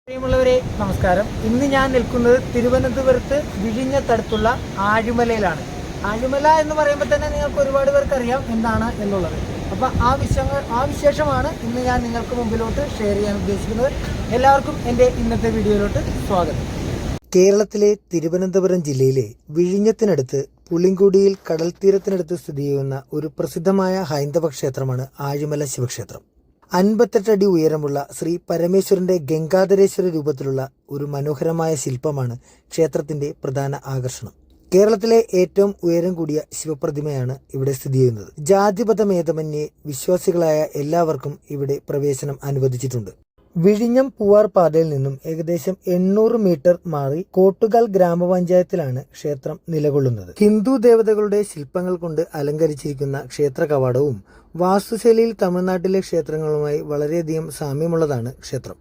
പ്രിയമുള്ളവരെ നമസ്കാരം. ഇന്ന് ഞാൻ നിൽക്കുന്നത് തിരുവനന്തപുരത്ത് വിഴിഞ്ഞത്തടുത്തുള്ള ആഴിമലയിലാണ്. ആഴിമല എന്ന് പറയുമ്പോൾ തന്നെ നിങ്ങൾക്ക് ഒരുപാട് പേർക്ക് അറിയാം എന്താണ് എന്നുള്ളത്. അപ്പോൾ ആ വിശേഷമാണ് ഇന്ന് ഞാൻ നിങ്ങൾക്ക് മുമ്പിലോട്ട് ഷെയർ ചെയ്യാൻ ഉദ്ദേശിക്കുന്നത്. എല്ലാവർക്കും എൻ്റെ ഇന്നത്തെ വീഡിയോയിലോട്ട് സ്വാഗതം. കേരളത്തിലെ തിരുവനന്തപുരം ജില്ലയിലെ വിഴിഞ്ഞത്തിനടുത്ത് പുളിങ്കുടിയിൽ കടൽ തീരത്തിനടുത്ത് സ്ഥിതി ചെയ്യുന്ന ഒരു പ്രസിദ്ധമായ ഹൈന്ദവ ക്ഷേത്രമാണ് ആഴിമല ശിവക്ഷേത്രം. 58 അടി ഉയരമുള്ള ശ്രീ പരമേശ്വരന്റെ ഗംഗാധരേശ്വര രൂപത്തിലുള്ള ഒരു മനോഹരമായ ശില്പമാണ് ക്ഷേത്രത്തിന്റെ പ്രധാന ആകർഷണം. കേരളത്തിലെ ഏറ്റവും ഉയരം കൂടിയ ശിവപ്രതിമയാണ് ഇവിടെ സ്ഥിതി ചെയ്യുന്നത്. ജാതിപതഭേദമന്യേ വിശ്വാസികളായ എല്ലാവർക്കും ഇവിടെ പ്രവേശനം അനുവദിച്ചിട്ടുണ്ട്. വിഴിഞ്ഞം പൂവാർ പാതയിൽ നിന്നും ഏകദേശം 800 മീറ്റർ മാറി കോട്ടുകാൽ ഗ്രാമപഞ്ചായത്തിലാണ് ക്ഷേത്രം നിലകൊള്ളുന്നത്. ഹിന്ദു ദേവതകളുടെ ശില്പങ്ങൾ കൊണ്ട് അലങ്കരിച്ചിരിക്കുന്ന ക്ഷേത്ര കവാടവും വാസ്തുശൈലിയിൽ തമിഴ്നാട്ടിലെ ക്ഷേത്രങ്ങളുമായി വളരെയധികം സാമ്യമുള്ളതാണ് ക്ഷേത്രം.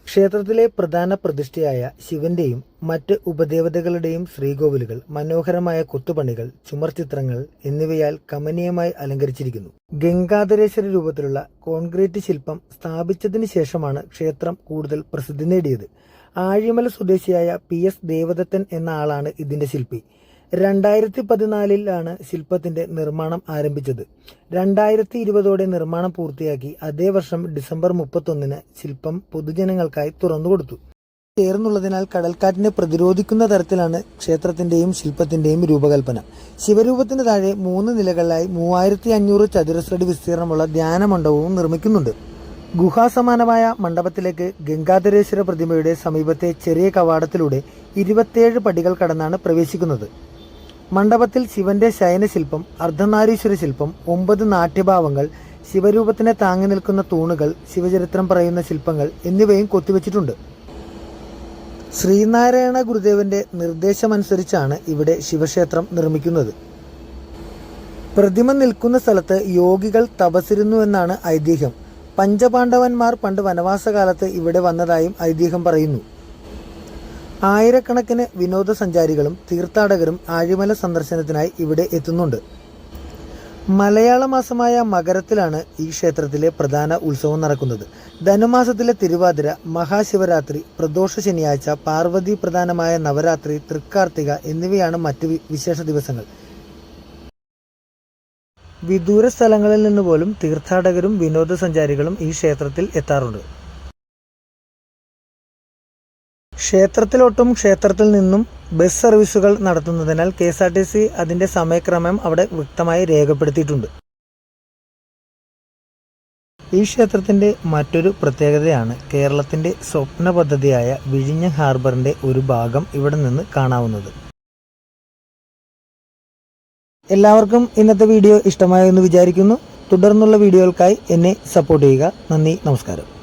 ക്ഷേത്രത്തിലെ പ്രധാന പ്രതിഷ്ഠയായ ശിവന്റെയും മറ്റ് ഉപദേവതകളുടെയും ശ്രീകോവിലുകൾ മനോഹരമായ കൊത്തുപണികൾ, ചുമർചിത്രങ്ങൾ എന്നിവയാൽ കമനീയമായി അലങ്കരിച്ചിരിക്കുന്നു. ഗംഗാധരേശ്വര രൂപത്തിലുള്ള കോൺക്രീറ്റ് ശില്പം സ്ഥാപിച്ചതിന് ശേഷമാണ് ക്ഷേത്രം കൂടുതൽ പ്രസിദ്ധി നേടിയത്. ആഴിമല സ്വദേശിയായ PS ദേവദത്തൻ എന്ന ആളാണ് ഇതിന്റെ ശില്പി. 2014 ശില്പത്തിന്റെ നിർമ്മാണം ആരംഭിച്ചത്. 2020 നിർമ്മാണം പൂർത്തിയാക്കി അതേ വർഷം ഡിസംബർ 31 ശില്പം പൊതുജനങ്ങൾക്കായി തുറന്നുകൊടുത്തു. ചേർന്നുള്ളതിനാൽ കടൽക്കാറ്റിനെ പ്രതിരോധിക്കുന്ന തരത്തിലാണ് ക്ഷേത്രത്തിന്റെയും ശില്പത്തിന്റെയും രൂപകൽപ്പന. ശിവരൂപത്തിന് താഴെ 3 നിലകളിലായി 3500 ചതുരശ്രടി വിസ്തീർണമുള്ള ധ്യാനമണ്ഡപവും നിർമ്മിക്കുന്നുണ്ട്. ഗുഹാസമാനമായ മണ്ഡപത്തിലേക്ക് ഗംഗാധരേശ്വര പ്രതിമയുടെ സമീപത്തെ ചെറിയ കവാടത്തിലൂടെ 27 പടികൾ കടന്നാണ് പ്രവേശിക്കുന്നത്. മണ്ഡപത്തിൽ ശിവന്റെ ശയനശില്പം, അർദ്ധനാരീശ്വര ശില്പം, 9 നാട്യഭാവങ്ങൾ, ശിവരൂപത്തിനെ താങ്ങി നിൽക്കുന്ന തൂണുകൾ, ശിവചരിത്രം പറയുന്ന ശില്പങ്ങൾ എന്നിവയും കൊത്തിവെച്ചിട്ടുണ്ട്. ശ്രീനാരായണ ഗുരുദേവന്റെ നിർദ്ദേശമനുസരിച്ചാണ് ഇവിടെ ശിവക്ഷേത്രം നിർമ്മിക്കുന്നത്. പ്രതിമ നിൽക്കുന്ന സ്ഥലത്ത് യോഗികൾ തപസ്സിരുന്നുവെന്നാണ് ഐതിഹ്യം. പഞ്ചപാണ്ഡവന്മാർ പണ്ട് വനവാസകാലത്ത് ഇവിടെ വന്നതായും ഐതിഹ്യം പറയുന്നു. ആയിരക്കണക്കിന് വിനോദസഞ്ചാരികളും തീർത്ഥാടകരും ആഴിമല സന്ദർശനത്തിനായി ഇവിടെ എത്തുന്നുണ്ട്. മലയാള മാസമായ മകരത്തിലാണ് ഈ ക്ഷേത്രത്തിലെ പ്രധാന ഉത്സവം നടക്കുന്നത്. ധനുമാസത്തിലെ തിരുവാതിര, മഹാശിവരാത്രി, പ്രദോഷ ശനിയാഴ്ച, പാർവതി പ്രധാനമായ നവരാത്രി, തൃക്കാർത്തിക എന്നിവയാണ് മറ്റ് വിശേഷ ദിവസങ്ങൾ. വിദൂര സ്ഥലങ്ങളിൽ നിന്ന് പോലും തീർത്ഥാടകരും വിനോദസഞ്ചാരികളും ഈ ക്ഷേത്രത്തിൽ എത്താറുണ്ട്. ക്ഷേത്രത്തിലോട്ടും ക്ഷേത്രത്തിൽ നിന്നും ബസ് സർവീസുകൾ നടത്തുന്നതിനാൽ KSRTC അതിന്റെ സമയക്രമം അവിടെ വ്യക്തമായി രേഖപ്പെടുത്തിയിട്ടുണ്ട്. ഈ ക്ഷേത്രത്തിന്റെ മറ്റൊരു പ്രത്യേകതയാണ് കേരളത്തിന്റെ സ്വപ്ന പദ്ധതിയായ വിഴിഞ്ഞം ഹാർബറിന്റെ ഒരു ഭാഗം ഇവിടെ നിന്ന് കാണാവുന്നത്. എല്ലാവർക്കും ഇന്നത്തെ വീഡിയോ ഇഷ്ടമായെന്ന് വിചാരിക്കുന്നു. തുടർന്നുള്ള വീഡിയോകൾക്കായി എന്നെ സപ്പോർട്ട് ചെയ്യുക. നന്ദി, നമസ്കാരം.